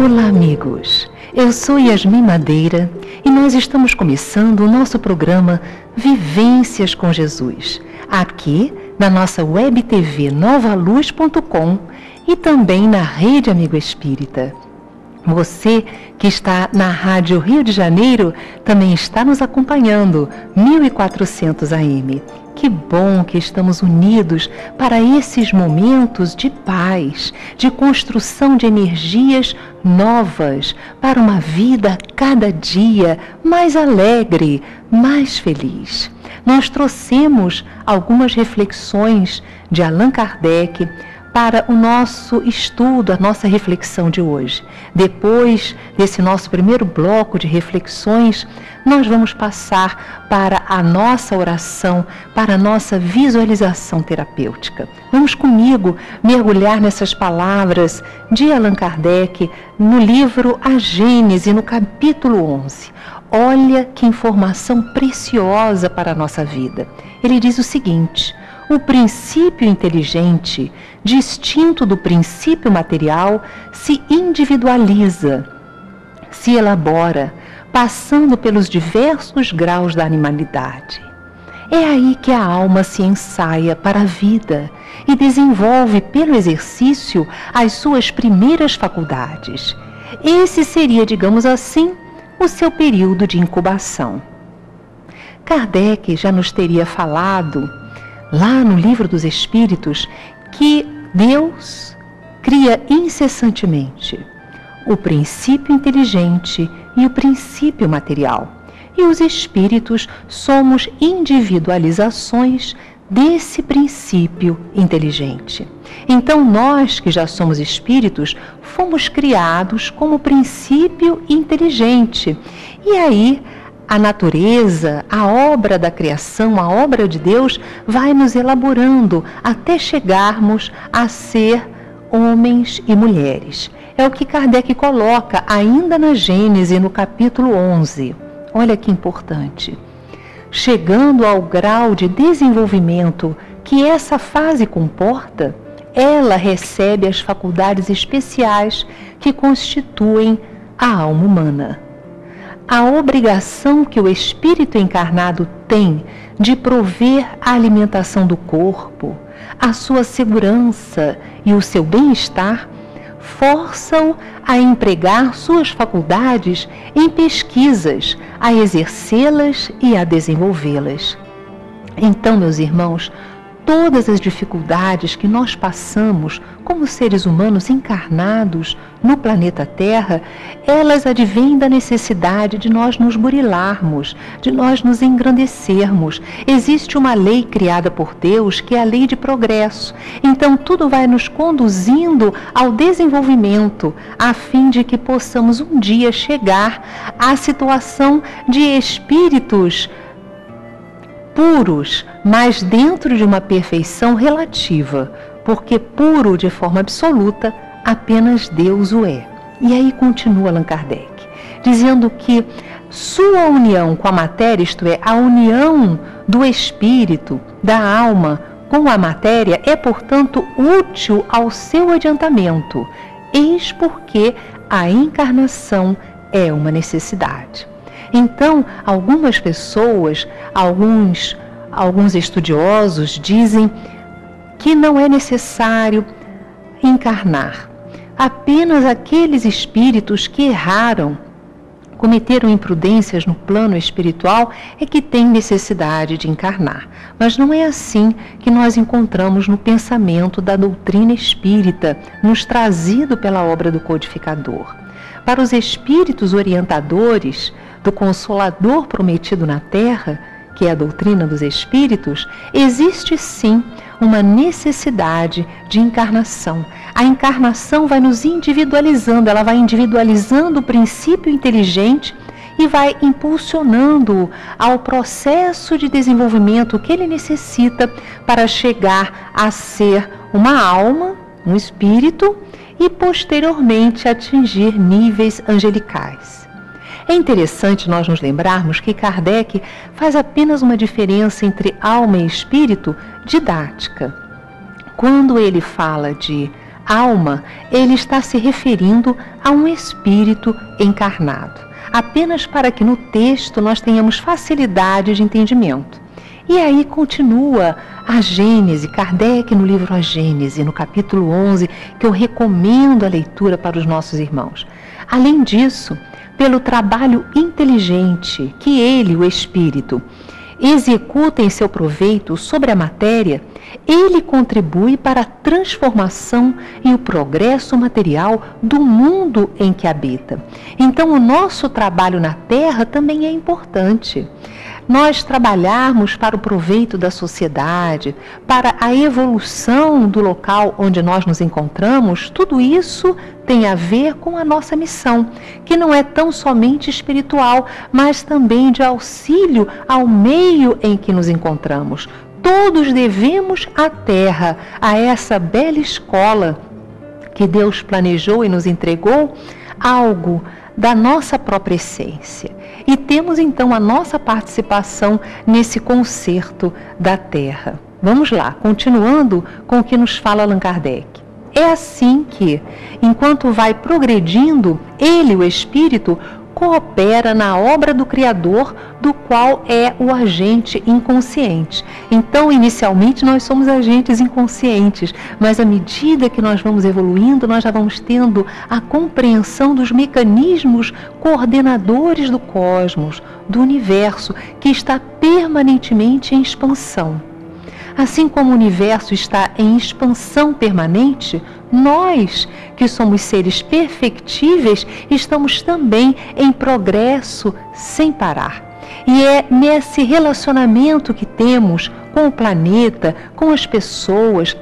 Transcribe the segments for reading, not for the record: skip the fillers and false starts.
Olá, amigos! Eu sou Yasmin Madeira e nós estamos começando o nosso programa Vivências com Jesus, aqui na nossa web TV novaluz.com e também na Rede Amigo Espírita. Você que está na Rádio Rio de Janeiro também está nos acompanhando, 1400 AM. Que bom que estamos unidos para esses momentos de paz, de construção de energias novas, para uma vida cada dia mais alegre, mais feliz. Nós trouxemos algumas reflexões de Allan Kardec para o nosso estudo, a nossa reflexão de hoje. Depois desse nosso primeiro bloco de reflexões, nós vamos passar para a nossa oração, para a nossa visualização terapêutica. Vamos comigo mergulhar nessas palavras de Allan Kardec no livro A Gênese, no capítulo 11. Olha que informação preciosa para a nossa vida. Ele diz o seguinte: o princípio inteligente, distinto do princípio material, se individualiza, se elabora, passando pelos diversos graus da animalidade. É aí que a alma se ensaia para a vida e desenvolve pelo exercício as suas primeiras faculdades. Esse seria, digamos assim, o seu período de incubação. Kardec já nos teria falado lá no Livro dos Espíritos, que Deus cria incessantemente o princípio inteligente e o princípio material. E os espíritos somos individualizações desse princípio inteligente. Então, nós que já somos espíritos, fomos criados como princípio inteligente. E aí, a natureza, a obra da criação, a obra de Deus vai nos elaborando até chegarmos a ser homens e mulheres. É o que Kardec coloca ainda na Gênese, no capítulo 11. Olha que importante. Chegando ao grau de desenvolvimento que essa fase comporta, ela recebe as faculdades especiais que constituem a alma humana. A obrigação que o espírito encarnado tem de prover a alimentação do corpo, a sua segurança e o seu bem-estar, forçam a empregar suas faculdades em pesquisas, a exercê-las e a desenvolvê-las. Então, meus irmãos, todas as dificuldades que nós passamos como seres humanos encarnados no planeta Terra, elas advêm da necessidade de nós nos burilarmos, de nós nos engrandecermos. Existe uma lei criada por Deus, que é a lei de progresso. Então, tudo vai nos conduzindo ao desenvolvimento, a fim de que possamos um dia chegar à situação de espíritos puros, mas dentro de uma perfeição relativa, porque puro de forma absoluta, apenas Deus o é. E aí continua Allan Kardec, dizendo que sua união com a matéria, isto é, a união do espírito, da alma com a matéria, é, portanto, útil ao seu adiantamento, eis porque a encarnação é uma necessidade. Então, algumas pessoas, alguns estudiosos dizem que não é necessário encarnar. Apenas aqueles espíritos que erraram, cometeram imprudências no plano espiritual, é que têm necessidade de encarnar. Mas não é assim que nós encontramos no pensamento da doutrina espírita, nos trazido pela obra do codificador. Para os espíritos orientadores do Consolador prometido na Terra, que é a doutrina dos espíritos, existe sim uma necessidade de encarnação. A encarnação vai nos individualizando, ela vai individualizando o princípio inteligente e vai impulsionando ao processo de desenvolvimento que ele necessita para chegar a ser uma alma, um espírito, e posteriormente atingir níveis angelicais. É interessante nós nos lembrarmos que Kardec faz apenas uma diferença entre alma e espírito didática. Quando ele fala de Alma, ele está se referindo a um espírito encarnado, apenas para que no texto nós tenhamos facilidade de entendimento. E aí continua a Gênese, Kardec no livro A Gênese, no capítulo 11, que eu recomendo a leitura para os nossos irmãos. Além disso, pelo trabalho inteligente que ele, o espírito, executa em seu proveito sobre a matéria, ele contribui para a transformação e o progresso material do mundo em que habita. Então, o nosso trabalho na Terra também é importante. Nós trabalharmos para o proveito da sociedade, para a evolução do local onde nós nos encontramos, tudo isso tem a ver com a nossa missão, que não é tão somente espiritual, mas também de auxílio ao meio em que nos encontramos. Todos devemos à Terra, a essa bela escola que Deus planejou e nos entregou, algo da nossa própria essência. E temos então a nossa participação nesse concerto da Terra. Vamos lá, continuando com o que nos fala Allan Kardec. É assim que, enquanto vai progredindo, ele, o espírito, coopera na obra do Criador, do qual é o agente inconsciente. Então, inicialmente, nós somos agentes inconscientes, mas à medida que nós vamos evoluindo, nós já vamos tendo a compreensão dos mecanismos coordenadores do cosmos, do universo, que está permanentemente em expansão. Assim como o universo está em expansão permanente, nós, que somos seres perfectíveis, estamos também em progresso sem parar. E é nesse relacionamento que temos com o planeta, com as pessoas,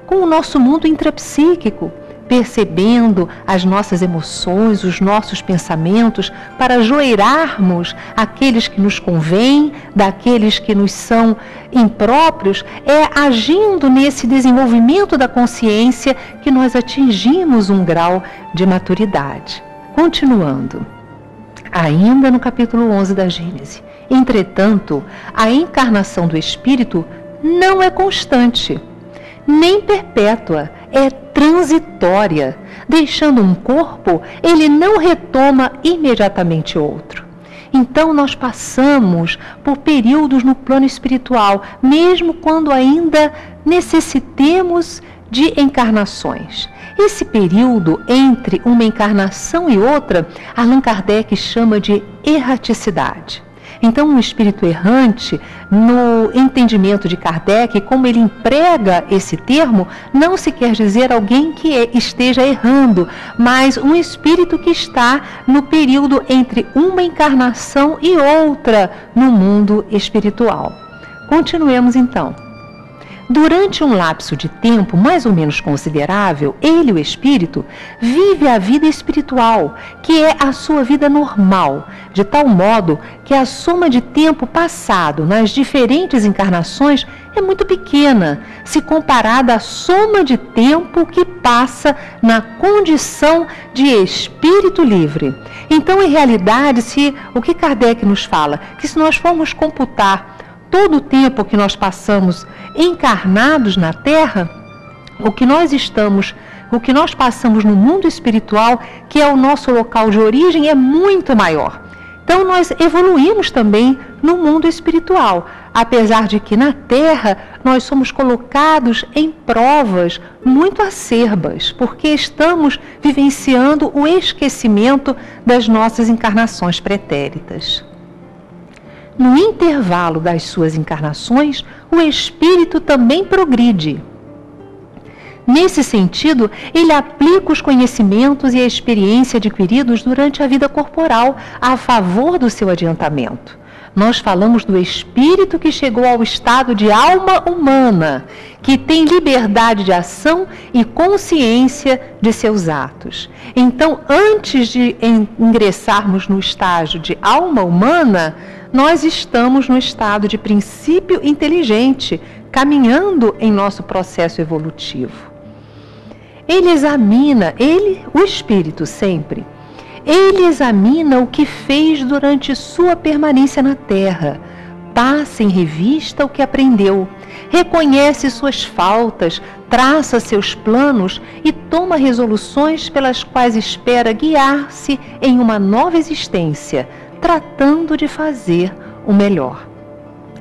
com o nosso mundo intrapsíquico, percebendo as nossas emoções, os nossos pensamentos, para ajoelharmos aqueles que nos convêm, daqueles que nos são impróprios, é agindo nesse desenvolvimento da consciência que nós atingimos um grau de maturidade. Continuando, ainda no capítulo 11 da Gênese. Entretanto, a encarnação do espírito não é constante, nem perpétua, é transitória. Deixando um corpo, ele não retoma imediatamente outro. Então nós passamos por períodos no plano espiritual, mesmo quando ainda necessitemos de encarnações. Esse período entre uma encarnação e outra, Allan Kardec chama de erraticidade. Então, um espírito errante, no entendimento de Kardec, como ele emprega esse termo, não se quer dizer alguém que esteja errando, mas um espírito que está no período entre uma encarnação e outra no mundo espiritual. Continuemos então. Durante um lapso de tempo mais ou menos considerável, ele, o espírito, vive a vida espiritual, que é a sua vida normal, de tal modo que a soma de tempo passado nas diferentes encarnações é muito pequena, se comparada à soma de tempo que passa na condição de espírito livre. Então, em realidade, o que Kardec nos fala? Que se nós formos computar todo o tempo que nós passamos encarnados na Terra, o que nós passamos no mundo espiritual, que é o nosso local de origem, é muito maior. Então nós evoluímos também no mundo espiritual, apesar de que na Terra nós somos colocados em provas muito acerbas, porque estamos vivenciando o esquecimento das nossas encarnações pretéritas. No intervalo das suas encarnações, o espírito também progride. Nesse sentido, ele aplica os conhecimentos e a experiência adquiridos durante a vida corporal a favor do seu adiantamento. Nós falamos do espírito que chegou ao estado de alma humana, que tem liberdade de ação e consciência de seus atos. Então, antes de ingressarmos no estágio de alma humana, nós estamos no estado de princípio inteligente, caminhando em nosso processo evolutivo. O espírito sempre, ele examina o que fez durante sua permanência na Terra, passa em revista o que aprendeu, reconhece suas faltas, traça seus planos e toma resoluções pelas quais espera guiar-se em uma nova existência, tratando de fazer o melhor.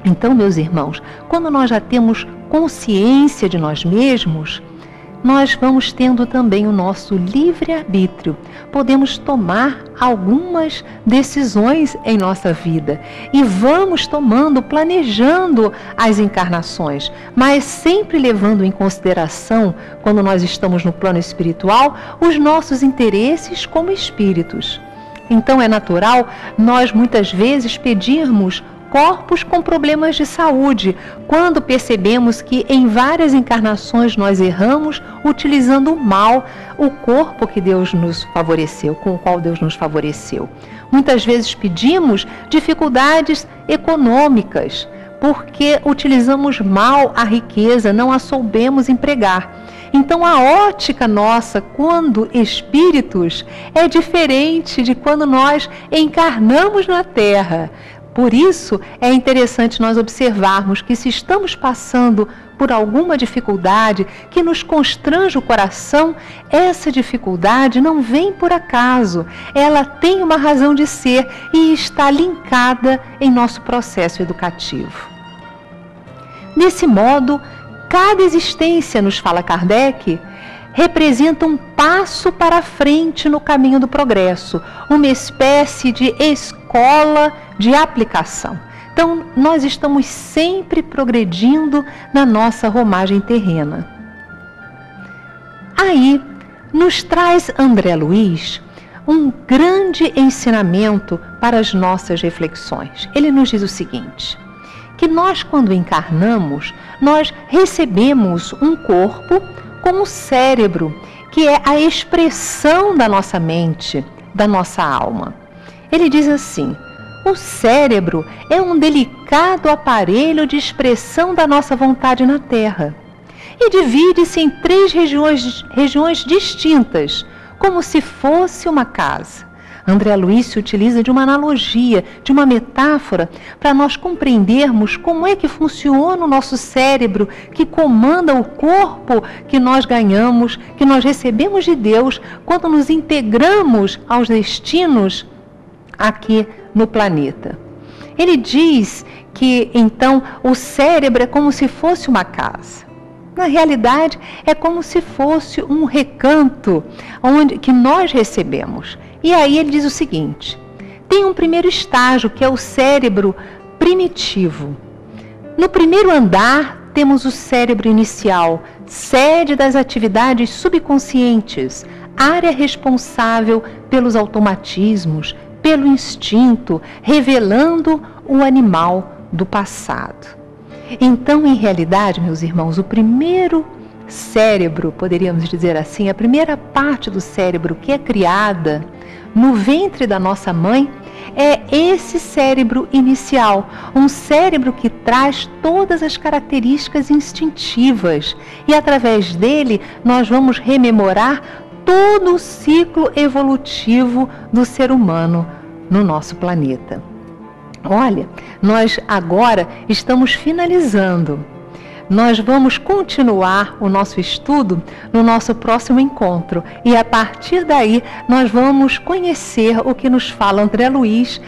Então, meus irmãos, quando nós já temos consciência de nós mesmos, nós vamos tendo também o nosso livre-arbítrio. Podemos tomar algumas decisões em nossa vida e vamos tomando, planejando as encarnações, mas sempre levando em consideração, quando nós estamos no plano espiritual, os nossos interesses como espíritos. Então é natural nós muitas vezes pedirmos corpos com problemas de saúde, quando percebemos que em várias encarnações nós erramos utilizando mal o corpo que Deus nos favoreceu, com o qual Deus nos favoreceu. Muitas vezes pedimos dificuldades econômicas, porque utilizamos mal a riqueza, não a soubemos empregar. Então a ótica nossa, quando espíritos, é diferente de quando nós encarnamos na Terra. Por isso, é interessante nós observarmos que se estamos passando por alguma dificuldade que nos constrange o coração, essa dificuldade não vem por acaso. Ela tem uma razão de ser e está linkada em nosso processo educativo. Desse modo, cada existência, nos fala Kardec, representa um passo para frente no caminho do progresso, uma espécie de escola de aplicação. Então, nós estamos sempre progredindo na nossa romagem terrena. Aí, nos traz André Luiz um grande ensinamento para as nossas reflexões. Ele nos diz o seguinte, que nós, quando encarnamos, nós recebemos um corpo com o cérebro, que é a expressão da nossa mente, da nossa alma. Ele diz assim, o cérebro é um delicado aparelho de expressão da nossa vontade na Terra e divide-se em 3 regiões distintas, como se fosse uma casa. André Luiz se utiliza de uma analogia, de uma metáfora, para nós compreendermos como é que funciona o nosso cérebro, que comanda o corpo que nós ganhamos, que nós recebemos de Deus, quando nos integramos aos destinos aqui no planeta. Ele diz que, então, o cérebro é como se fosse uma casa. Na realidade, é como se fosse um recanto que nós recebemos. E aí ele diz o seguinte, tem um primeiro estágio, que é o cérebro primitivo. No primeiro andar, temos o cérebro inicial, sede das atividades subconscientes, área responsável pelos automatismos, pelo instinto, revelando o animal do passado. Então, em realidade, meus irmãos, o primeiro cérebro, poderíamos dizer assim, a primeira parte do cérebro que é criada no ventre da nossa mãe, é esse cérebro inicial, um cérebro que traz todas as características instintivas e através dele nós vamos rememorar todo o ciclo evolutivo do ser humano no nosso planeta. Olha, nós agora estamos finalizando. Nós vamos continuar o nosso estudo no nosso próximo encontro e a partir daí nós vamos conhecer o que nos fala André Luiz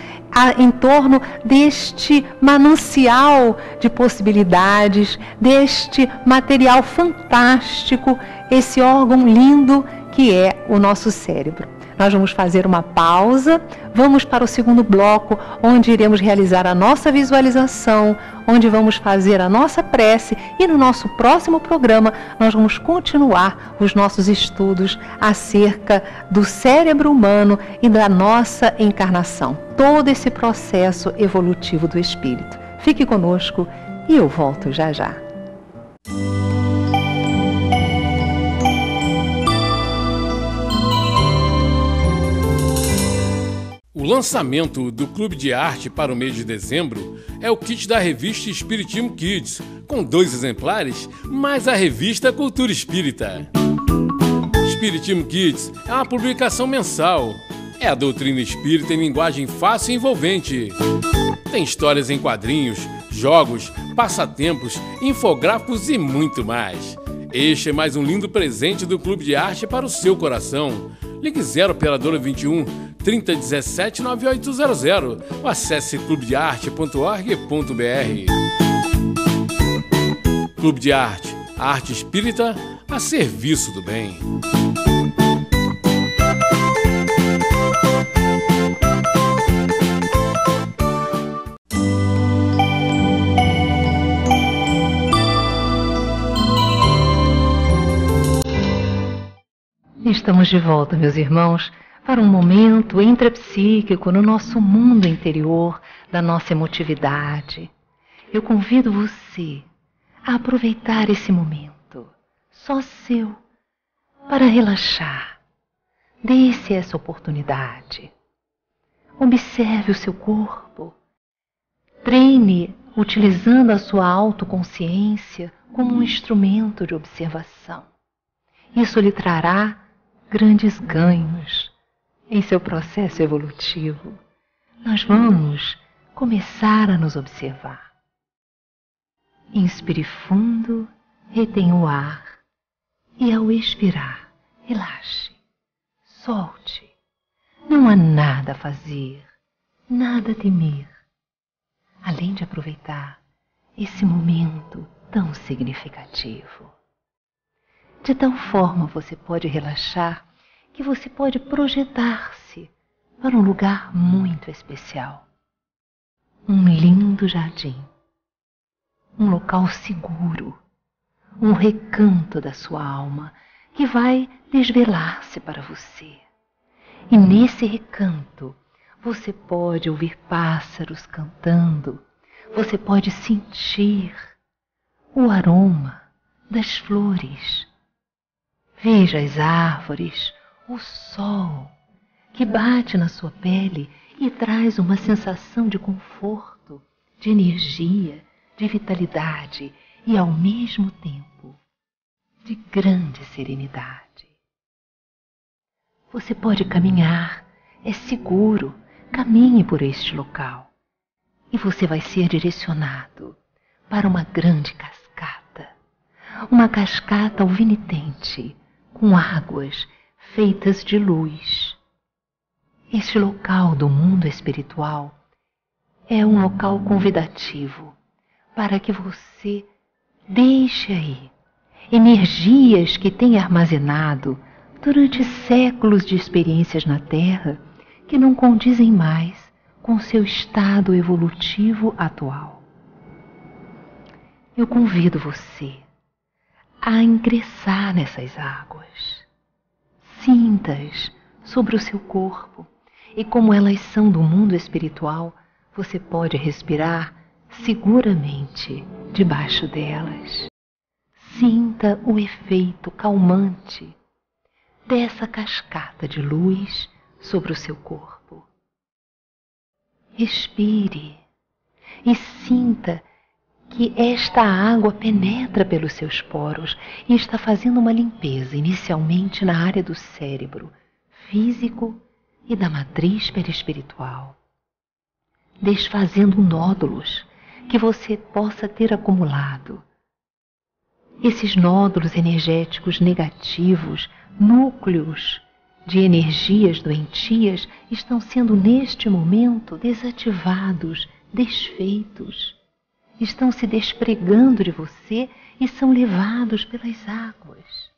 em torno deste manancial de possibilidades, deste material fantástico, esse órgão lindo que é o nosso cérebro. Nós vamos fazer uma pausa, vamos para o segundo bloco, onde iremos realizar a nossa visualização, onde vamos fazer a nossa prece e no nosso próximo programa nós vamos continuar os nossos estudos acerca do cérebro humano e da nossa encarnação. Todo esse processo evolutivo do espírito. Fique conosco e eu volto já já. O lançamento do Clube de Arte para o mês de dezembro é o kit da revista Espiritismo Kids, com 2 exemplares, mais a revista Cultura Espírita. Espiritismo Kids é uma publicação mensal. É a doutrina espírita em linguagem fácil e envolvente. Tem histórias em quadrinhos, jogos, passatempos, infográficos e muito mais. Este é mais um lindo presente do Clube de Arte para o seu coração. Ligue 0 operadora 21 3017 9800 ou acesse clubedearte.org.br. Clube de Arte, a arte espírita a serviço do bem. Estamos de volta, meus irmãos, para um momento intrapsíquico no nosso mundo interior, da nossa emotividade. Eu convido você a aproveitar esse momento, só seu, para relaxar. Dê-se essa oportunidade. Observe o seu corpo. Treine utilizando a sua autoconsciência como um instrumento de observação. Isso lhe trará grandes ganhos em seu processo evolutivo. Nós vamos começar a nos observar. Inspire fundo, retenha o ar e ao expirar, relaxe, solte. Não há nada a fazer, nada a temer, além de aproveitar esse momento tão significativo. De tal forma você pode relaxar que você pode projetar-se para um lugar muito especial. Um lindo jardim, um local seguro, um recanto da sua alma que vai desvelar-se para você. E nesse recanto você pode ouvir pássaros cantando, você pode sentir o aroma das flores. Veja as árvores, o sol que bate na sua pele e traz uma sensação de conforto, de energia, de vitalidade e, ao mesmo tempo, de grande serenidade. Você pode caminhar, é seguro, caminhe por este local e você vai ser direcionado para uma grande cascata alvinitente, com águas feitas de luz. Este local do mundo espiritual é um local convidativo para que você deixe aí energias que tem armazenado durante séculos de experiências na Terra que não condizem mais com seu estado evolutivo atual. Eu convido você a ingressar nessas águas. Sinta-as sobre o seu corpo e, como elas são do mundo espiritual, você pode respirar seguramente debaixo delas. Sinta o efeito calmante dessa cascata de luz sobre o seu corpo. Respire e sinta que esta água penetra pelos seus poros e está fazendo uma limpeza, inicialmente na área do cérebro físico e da matriz perispiritual, desfazendo nódulos que você possa ter acumulado. Esses nódulos energéticos negativos, núcleos de energias doentias, estão sendo neste momento desativados, desfeitos. Estão se despregando de você e são levados pelas águas.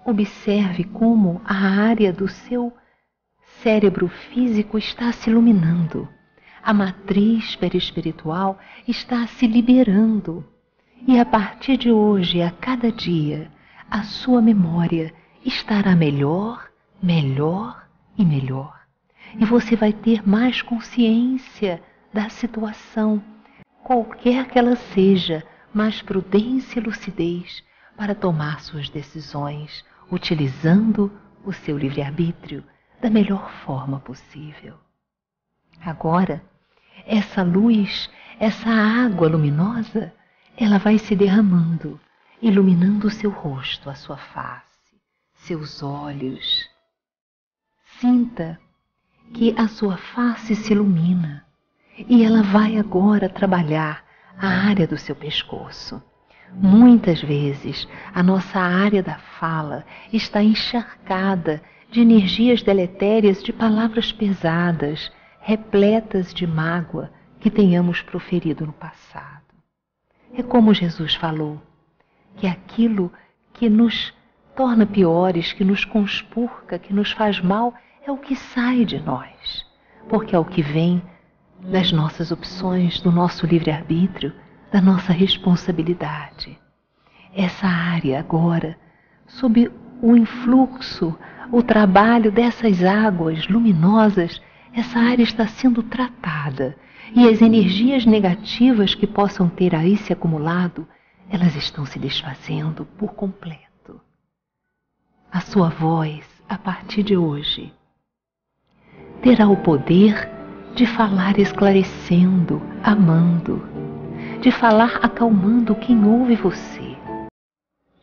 Observe como a área do seu cérebro físico está se iluminando. A matriz perispiritual está se liberando. E a partir de hoje, a cada dia, a sua memória estará melhor, melhor e melhor. E você vai ter mais consciência da situação, qualquer que ela seja, mais prudência e lucidez para tomar suas decisões, utilizando o seu livre-arbítrio da melhor forma possível. Agora, essa luz, essa água luminosa, ela vai se derramando, iluminando o seu rosto, a sua face, seus olhos. Sinta que a sua face se ilumina. E ela vai agora trabalhar a área do seu pescoço. Muitas vezes, a nossa área da fala está encharcada de energias deletérias, de palavras pesadas, repletas de mágoa que tenhamos proferido no passado. É como Jesus falou, que aquilo que nos torna piores, que nos conspurca, que nos faz mal, é o que sai de nós, porque é o que vem das nossas opções, do nosso livre-arbítrio, da nossa responsabilidade. Essa área agora, sob o influxo, o trabalho dessas águas luminosas, essa área está sendo tratada e as energias negativas que possam ter aí se acumulado, elas estão se desfazendo por completo. A sua voz, a partir de hoje, terá o poder de falar esclarecendo, amando, de falar acalmando quem ouve você,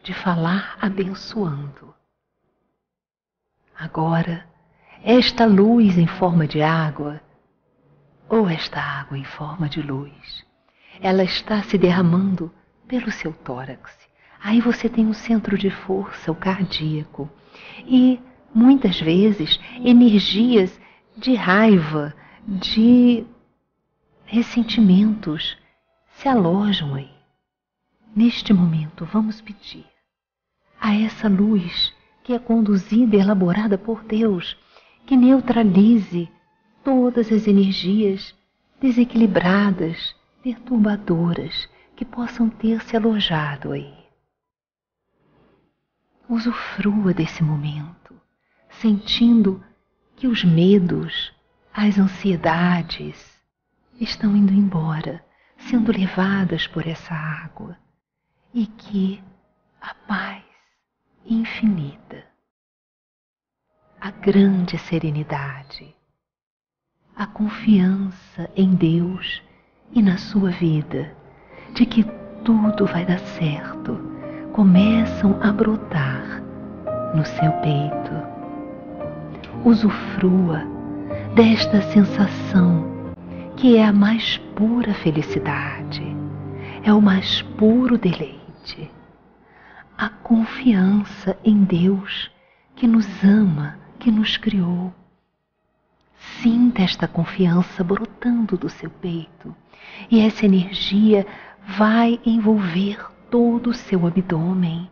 de falar abençoando. Agora, esta luz em forma de água, ou esta água em forma de luz, ela está se derramando pelo seu tórax. Aí você tem um centro de força, o cardíaco, e muitas vezes energias de raiva, de ressentimentos se alojam aí. Neste momento, vamos pedir a essa luz que é conduzida e elaborada por Deus, que neutralize todas as energias desequilibradas, perturbadoras, que possam ter se alojado aí. Usufrua desse momento, sentindo que os medos, as ansiedades estão indo embora, sendo levadas por essa água, e que a paz infinita, a grande serenidade, a confiança em Deus e na sua vida, de que tudo vai dar certo, começam a brotar no seu peito. Usufrua desta sensação que é a mais pura felicidade, é o mais puro deleite, a confiança em Deus que nos ama, que nos criou. Sinta esta confiança brotando do seu peito e essa energia vai envolver todo o seu abdômen,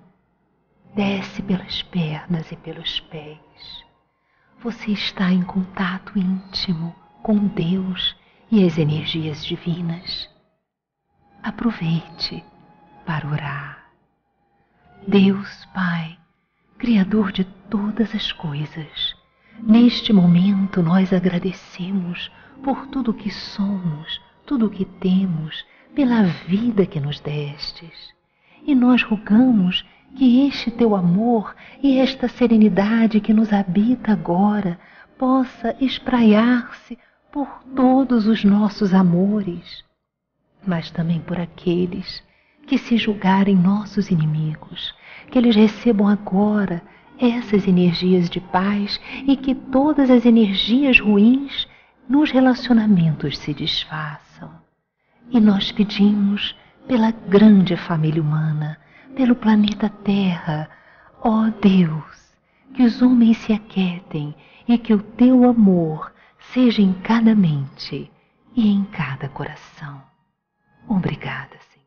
desce pelas pernas e pelos pés. Você está em contato íntimo com Deus e as energias divinas. Aproveite para orar. Deus Pai, Criador de todas as coisas, neste momento nós agradecemos por tudo que somos, tudo que temos, pela vida que nos destes. E nós rogamos que este teu amor e esta serenidade que nos habita agora possa espraiar-se por todos os nossos amores, mas também por aqueles que se julgarem nossos inimigos, que eles recebam agora essas energias de paz e que todas as energias ruins nos relacionamentos se desfaçam. E nós pedimos pela grande família humana, pelo planeta Terra, ó Deus, que os homens se aquietem e que o teu amor seja em cada mente e em cada coração. Obrigada, Senhor.